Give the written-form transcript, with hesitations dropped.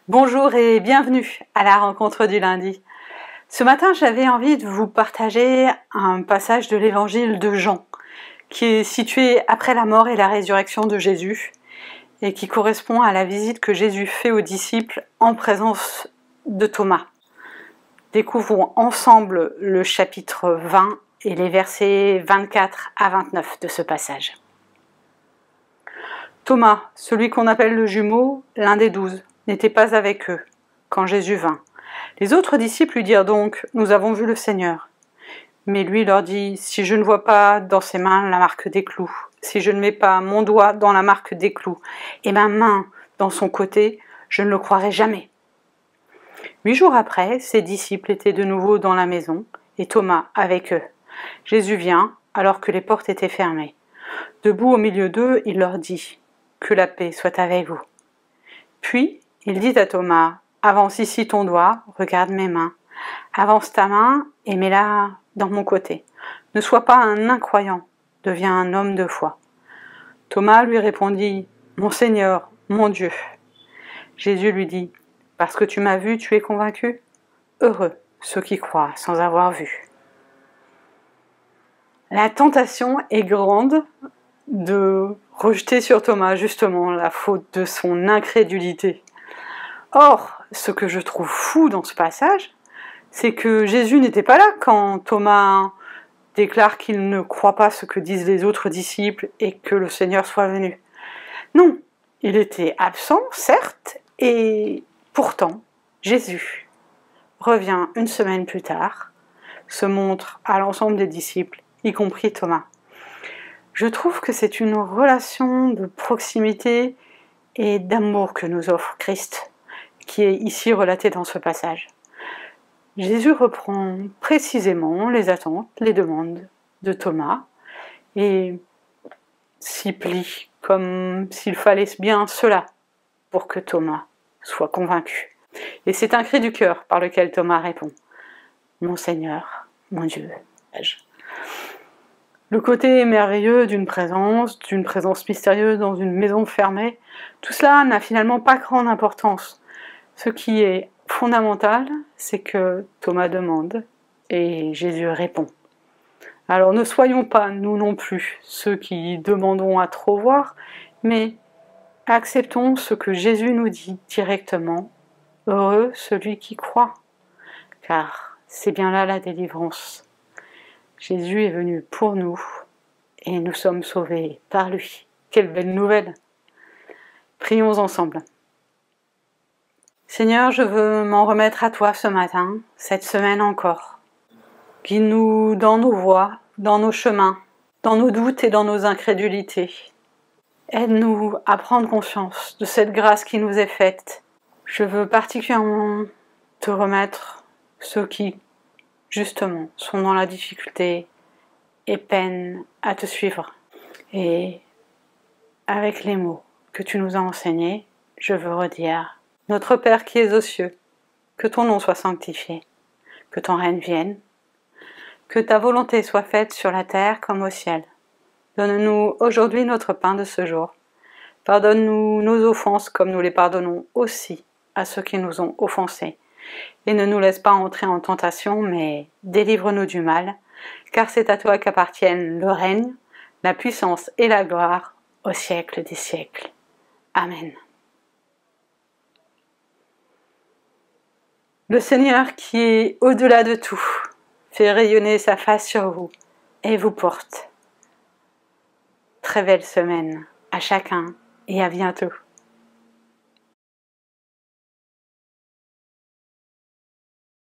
Bonjour et bienvenue à la rencontre du lundi. Ce matin, j'avais envie de vous partager un passage de l'évangile de Jean, qui est situé après la mort et la résurrection de Jésus, et qui correspond à la visite que Jésus fait aux disciples en présence de Thomas. Découvrons ensemble le chapitre 20 et les versets 24 à 29 de ce passage. Thomas, celui qu'on appelle le jumeau, l'un des 12, n'était pas avec eux quand Jésus vint. Les autres disciples lui dirent donc « Nous avons vu le Seigneur ». Mais lui leur dit « Si je ne vois pas dans ses mains la marque des clous, si je ne mets pas mon doigt dans la marque des clous et ma main dans son côté, je ne le croirai jamais ». 8 jours après, ses disciples étaient de nouveau dans la maison et Thomas avec eux. Jésus vient alors que les portes étaient fermées. Debout au milieu d'eux, il leur dit « Que la paix soit avec vous ». Puis, il dit à Thomas « Avance ici ton doigt, regarde mes mains. Avance ta main et mets-la dans mon côté. Ne sois pas un incroyant, deviens un homme de foi. » Thomas lui répondit « Mon Seigneur, mon Dieu. » Jésus lui dit « Parce que tu m'as vu, tu es convaincu? Heureux ceux qui croient sans avoir vu. » La tentation est grande de rejeter sur Thomas justement la faute de son incrédulité. Or, ce que je trouve fou dans ce passage, c'est que Jésus n'était pas là quand Thomas déclare qu'il ne croit pas ce que disent les autres disciples et que le Seigneur soit venu. Non, il était absent, certes, et pourtant, Jésus revient une semaine plus tard, se montre à l'ensemble des disciples, y compris Thomas. Je trouve que c'est une relation de proximité et d'amour que nous offre Christ, qui est ici relatée dans ce passage. Jésus reprend précisément les attentes, les demandes de Thomas et s'y plie comme s'il fallait bien cela pour que Thomas soit convaincu. Et c'est un cri du cœur par lequel Thomas répond « Mon Seigneur, mon Dieu ». Le côté merveilleux d'une présence mystérieuse dans une maison fermée, tout cela n'a finalement pas grande importance. Ce qui est fondamental, c'est que Thomas demande et Jésus répond. Alors ne soyons pas, nous non plus, ceux qui demandons à trop voir, mais acceptons ce que Jésus nous dit directement. Heureux celui qui croit, car c'est bien là la délivrance. Jésus est venu pour nous et nous sommes sauvés par lui. Quelle belle nouvelle! Prions ensemble. Seigneur, je veux m'en remettre à toi ce matin, cette semaine encore. Guide-nous dans nos voies, dans nos chemins, dans nos doutes et dans nos incrédulités. Aide-nous à prendre conscience de cette grâce qui nous est faite. Je veux particulièrement te remettre ceux qui, justement, sont dans la difficulté et peinent à te suivre. Et avec les mots que tu nous as enseignés, je veux redire « Notre Père qui es aux cieux, que ton nom soit sanctifié, que ton règne vienne, que ta volonté soit faite sur la terre comme au ciel. Donne-nous aujourd'hui notre pain de ce jour. Pardonne-nous nos offenses comme nous les pardonnons aussi à ceux qui nous ont offensés. Et ne nous laisse pas entrer en tentation, mais délivre-nous du mal, car c'est à toi qu'appartiennent le règne, la puissance et la gloire au siècle des siècles. Amen. Le Seigneur qui est au-delà de tout, fait rayonner sa face sur vous et vous porte. Très belle semaine à chacun et à bientôt.